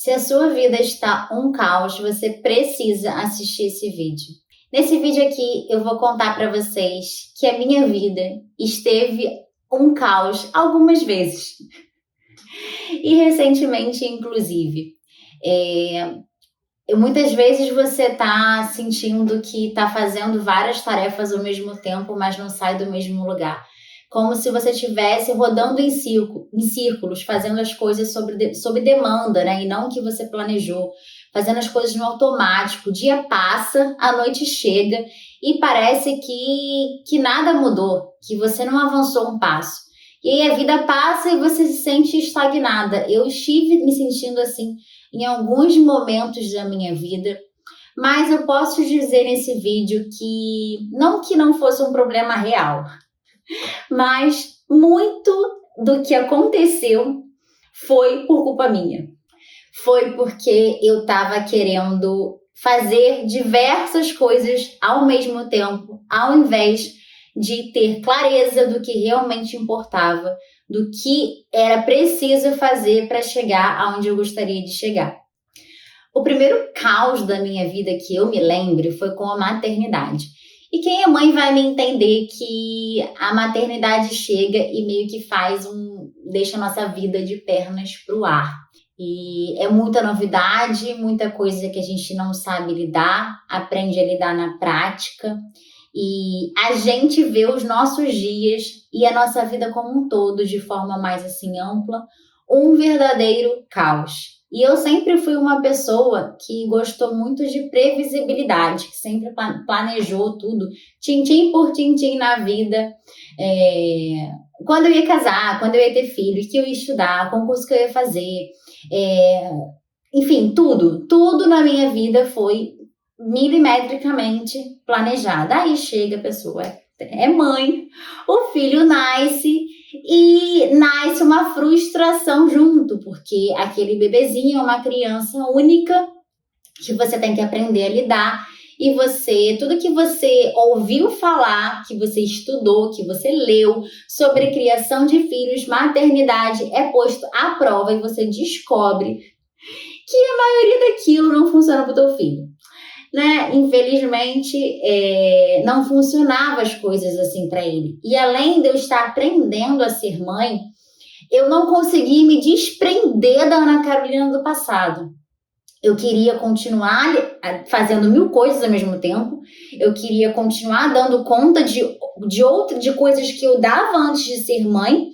Se a sua vida está um caos, você precisa assistir esse vídeo. Nesse vídeo aqui, eu vou contar para vocês que a minha vida esteve um caos algumas vezes. E recentemente, inclusive. Muitas vezes você está sentindo que está fazendo várias tarefas ao mesmo tempo, mas não sai do mesmo lugar. Como se você estivesse rodando em círculos, fazendo as coisas sob demanda, né? E não o que você planejou. Fazendo as coisas no automático. O dia passa, a noite chega e parece que nada mudou, que você não avançou um passo. E aí a vida passa e você se sente estagnada. Eu estive me sentindo assim em alguns momentos da minha vida, mas eu posso dizer nesse vídeo que não fosse um problema real, mas muito do que aconteceu foi por culpa minha. Foi porque eu estava querendo fazer diversas coisas ao mesmo tempo, ao invés de ter clareza do que realmente importava, do que era preciso fazer para chegar aonde eu gostaria de chegar. O primeiro caos da minha vida que eu me lembro foi com a maternidade. E quem é mãe vai me entender que a maternidade chega e meio que deixa a nossa vida de pernas pro ar. E é muita novidade, muita coisa que a gente não sabe lidar, aprende a lidar na prática. E a gente vê os nossos dias e a nossa vida como um todo, de forma mais assim ampla, um verdadeiro caos. E eu sempre fui uma pessoa que gostou muito de previsibilidade, que sempre planejou tudo, tintim por tintim na vida. Quando eu ia casar, quando eu ia ter filho, o que eu ia estudar, o concurso que eu ia fazer. Enfim, tudo na minha vida foi milimetricamente planejada. Aí chega a pessoa, é mãe, o filho nasce e nasce uma frustração junto, porque aquele bebezinho é uma criança única que você tem que aprender a lidar e tudo que você ouviu falar, que você estudou, que você leu sobre criação de filhos, maternidade, é posto à prova e você descobre que a maioria daquilo não funciona para o teu filho. Né? Infelizmente, não funcionava as coisas assim para ele. E além de eu estar aprendendo a ser mãe, eu não consegui me desprender da Ana Carolina do passado. Eu queria continuar fazendo 1000 coisas ao mesmo tempo. Eu queria continuar dando conta de coisas que eu dava antes de ser mãe,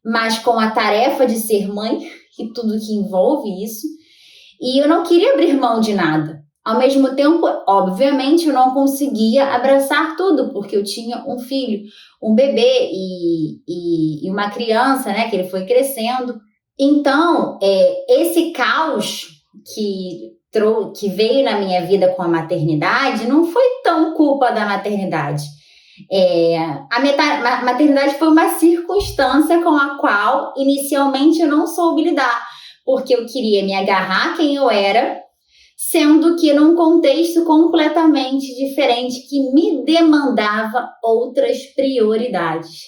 mas com a tarefa de ser mãe e tudo que envolve isso. E eu não queria abrir mão de nada. Ao mesmo tempo, obviamente, eu não conseguia abraçar tudo, porque eu tinha um filho, um bebê e uma criança, né, que ele foi crescendo. Então, esse caos que veio na minha vida com a maternidade não foi tão culpa da maternidade. A maternidade foi uma circunstância com a qual, inicialmente, eu não soube lidar, porque eu queria me agarrar a quem eu era, sendo que num contexto completamente diferente que me demandava outras prioridades.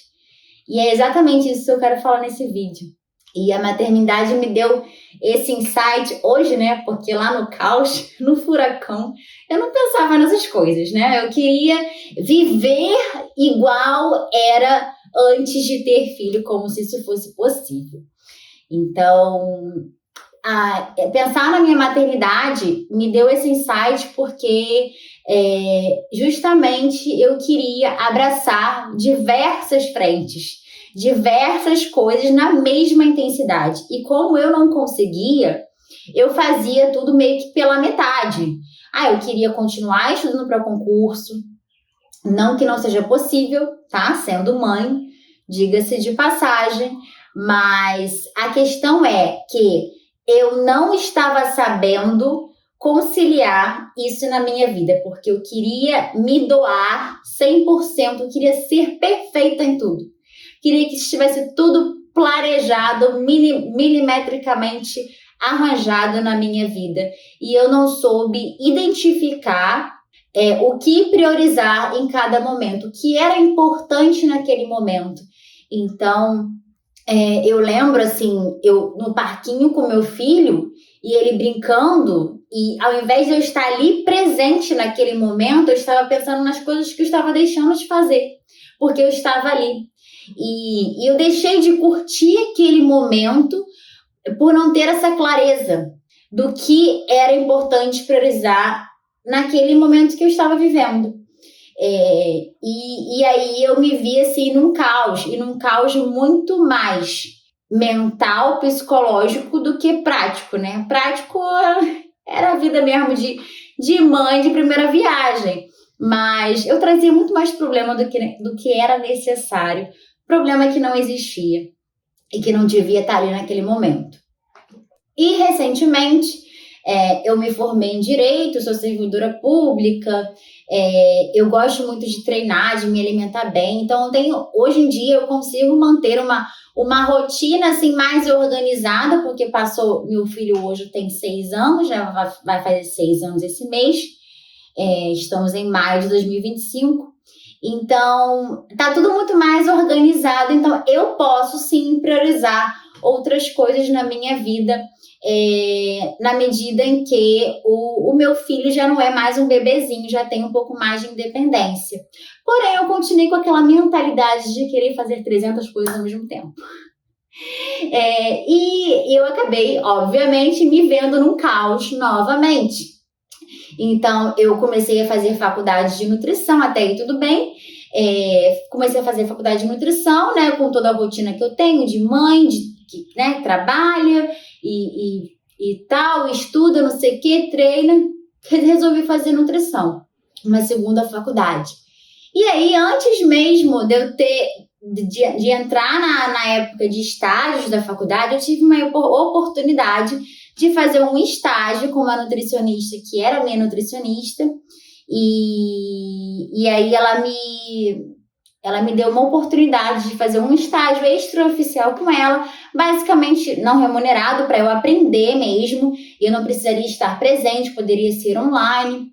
E é exatamente isso que eu quero falar nesse vídeo. E a maternidade me deu esse insight hoje, né? Porque lá no caos, no furacão, eu não pensava nessas coisas, né? Eu queria viver igual era antes de ter filho, como se isso fosse possível. Então, pensar na minha maternidade me deu esse insight porque justamente eu queria abraçar diversas frentes, diversas coisas na mesma intensidade. E como eu não conseguia, eu fazia tudo meio que pela metade. Eu queria continuar estudando para concurso, não que não seja possível, tá? Sendo mãe, diga-se de passagem, mas a questão é que eu não estava sabendo conciliar isso na minha vida, porque eu queria me doar 100%, eu queria ser perfeita em tudo. Queria que estivesse tudo planejado, milimetricamente arranjado na minha vida. E eu não soube identificar o que priorizar em cada momento, o que era importante naquele momento. Então, eu lembro, assim, eu no parquinho com meu filho, e ele brincando, e ao invés de eu estar ali presente naquele momento, eu estava pensando nas coisas que eu estava deixando de fazer, porque eu estava ali. E eu deixei de curtir aquele momento por não ter essa clareza do que era importante priorizar naquele momento que eu estava vivendo. E aí eu me vi assim num caos, e num caos muito mais mental, psicológico do que prático, né? Prático era a vida mesmo de mãe de primeira viagem, mas eu trazia muito mais problema do que era necessário, problema que não existia e que não devia estar ali naquele momento. E recentemente eu me formei em Direito, sou servidora pública, eu gosto muito de treinar, de me alimentar bem, então hoje em dia eu consigo manter uma rotina assim mais organizada, porque meu filho hoje tem 6 anos, já vai fazer 6 anos esse mês, estamos em maio de 2025, então tá tudo muito mais organizado, então eu posso sim priorizar outras coisas na minha vida, na medida em que o meu filho já não é mais um bebezinho, já tem um pouco mais de independência. Porém, eu continuei com aquela mentalidade de querer fazer 300 coisas ao mesmo tempo. E eu acabei, obviamente, me vendo num caos novamente. Então, eu comecei a fazer faculdade de nutrição, até aí tudo bem. Comecei a fazer faculdade de nutrição, né, com toda a rotina que eu tenho de mãe, que né, trabalha e tal, estuda, não sei o que, treina. Resolvi fazer nutrição, uma segunda faculdade. E aí, antes mesmo de eu de entrar na época de estágios da faculdade, eu tive uma oportunidade de fazer um estágio com uma nutricionista que era minha nutricionista, e aí ela me deu uma oportunidade de fazer um estágio extraoficial com ela, basicamente não remunerado, para eu aprender mesmo, e eu não precisaria estar presente, poderia ser online,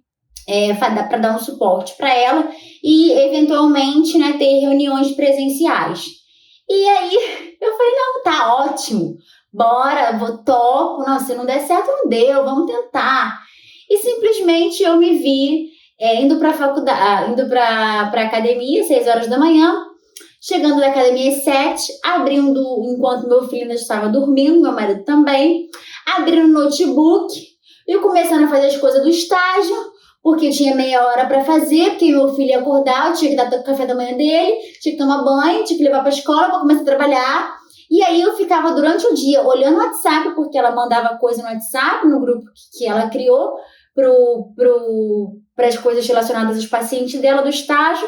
para dar um suporte para ela, e eventualmente, né, ter reuniões presenciais. E aí eu falei, não, tá ótimo, bora, topo, não, se não der certo, não deu, vamos tentar. E simplesmente eu me vi indo para a faculdade, indo para academia, 6 horas da manhã, chegando da academia às 7, abrindo, enquanto meu filho ainda estava dormindo, meu marido também, abrindo o notebook e começando a fazer as coisas do estágio, porque eu tinha meia hora para fazer, porque meu filho ia acordar, eu tinha que dar o café da manhã dele, tinha que tomar banho, tinha que levar para a escola para começar a trabalhar. E aí eu ficava durante o dia olhando o WhatsApp, porque ela mandava coisa no WhatsApp, no grupo que ela criou, para as coisas relacionadas aos pacientes dela do estágio.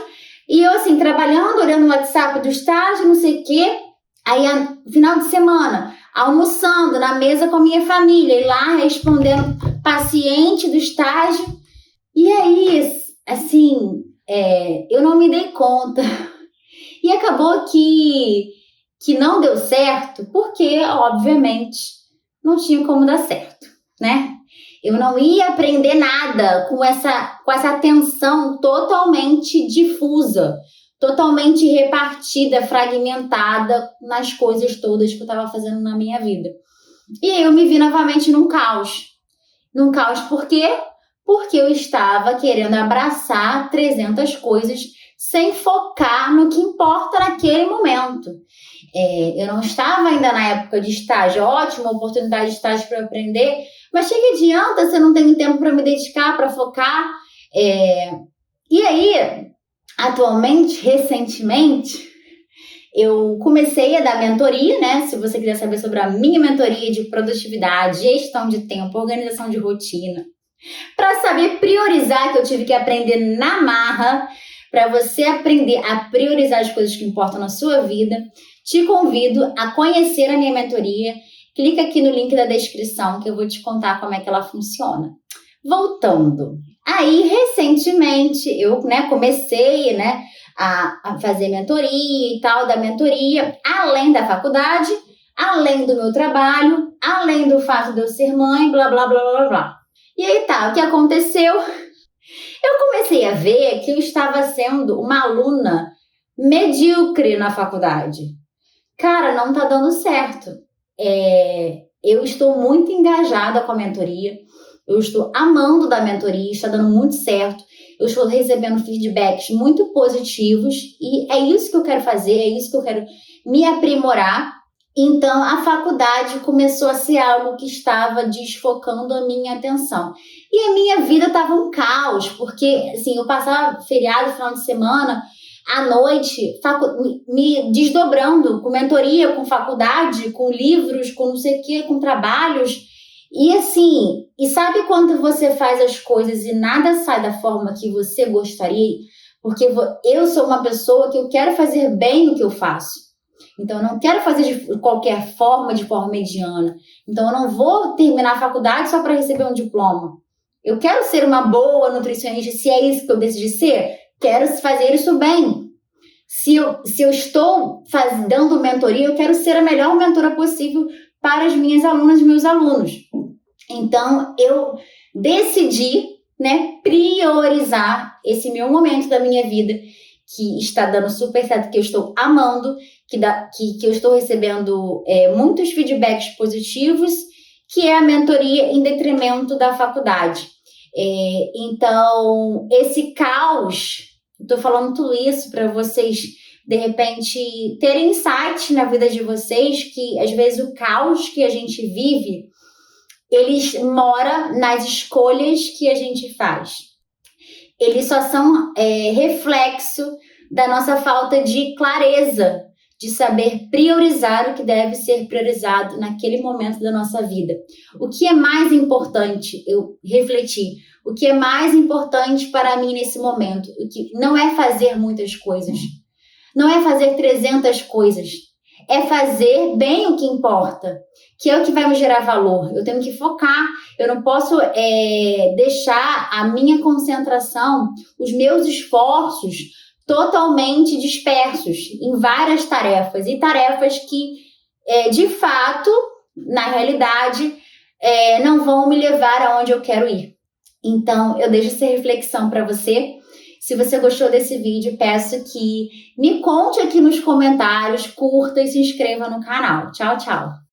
E eu assim, trabalhando, olhando o WhatsApp do estágio, não sei o quê. Aí, final de semana, almoçando na mesa com a minha família, e lá respondendo paciente do estágio. E aí, assim, eu não me dei conta. E acabou que não deu certo, porque, obviamente, não tinha como dar certo, né? Eu não ia aprender nada com essa atenção totalmente difusa, totalmente repartida, fragmentada nas coisas todas que eu estava fazendo na minha vida. E aí eu me vi novamente num caos. Num caos por quê? Porque eu estava querendo abraçar 300 coisas sem focar no que importa naquele momento. Eu não estava ainda na época de estágio, ótima oportunidade de estágio para eu aprender, mas que adianta se eu não tenho tempo para me dedicar, para focar? E aí, atualmente, recentemente, eu comecei a dar mentoria, né? Se você quiser saber sobre a minha mentoria de produtividade, gestão de tempo, organização de rotina, para saber priorizar, que eu tive que aprender na marra, para você aprender a priorizar as coisas que importam na sua vida, te convido a conhecer a minha mentoria. Clica aqui no link da descrição que eu vou te contar como é que ela funciona. Voltando. Aí, recentemente, eu comecei a fazer mentoria e tal, da mentoria, além da faculdade, além do meu trabalho, além do fato de eu ser mãe, blá, blá, blá, blá, blá. E aí tá, o que aconteceu? Eu comecei a ver que eu estava sendo uma aluna medíocre na faculdade. Cara, não tá dando certo. Eu estou muito engajada com a mentoria, eu estou amando da mentoria, está dando muito certo, eu estou recebendo feedbacks muito positivos e é isso que eu quero fazer, é isso que eu quero me aprimorar. Então, a faculdade começou a ser algo que estava desfocando a minha atenção. E a minha vida estava um caos, porque assim, eu passava feriado, final de semana, à noite, me desdobrando com mentoria, com faculdade, com livros, com não sei o quê, com trabalhos. E assim, e sabe quando você faz as coisas e nada sai da forma que você gostaria? Porque eu sou uma pessoa que eu quero fazer bem o que eu faço. Então, eu não quero fazer de qualquer forma, de forma mediana. Então, eu não vou terminar a faculdade só para receber um diploma. Eu quero ser uma boa nutricionista, se é isso que eu decidi ser, quero fazer isso bem. Se eu estou dando mentoria, eu quero ser a melhor mentora possível para as minhas alunas e meus alunos. Então, eu decidi, priorizar esse meu momento da minha vida, que está dando super certo, que eu estou amando, que eu estou recebendo muitos feedbacks positivos, que é a mentoria em detrimento da faculdade. Então, esse caos, estou falando tudo isso para vocês, de repente, terem insights na vida de vocês, que às vezes o caos que a gente vive, eles moram nas escolhas que a gente faz. Eles só são reflexo da nossa falta de clareza, de saber priorizar o que deve ser priorizado naquele momento da nossa vida. O que é mais importante, eu refleti, o que é mais importante para mim nesse momento? O que não é fazer muitas coisas, não é fazer 300 coisas, é fazer bem o que importa, que é o que vai me gerar valor. Eu tenho que focar, eu não posso deixar a minha concentração, os meus esforços totalmente dispersos em várias tarefas, e tarefas que, de fato, na realidade, não vão me levar aonde eu quero ir. Então, eu deixo essa reflexão para você. Se você gostou desse vídeo, peço que me conte aqui nos comentários, curta e se inscreva no canal. Tchau, tchau!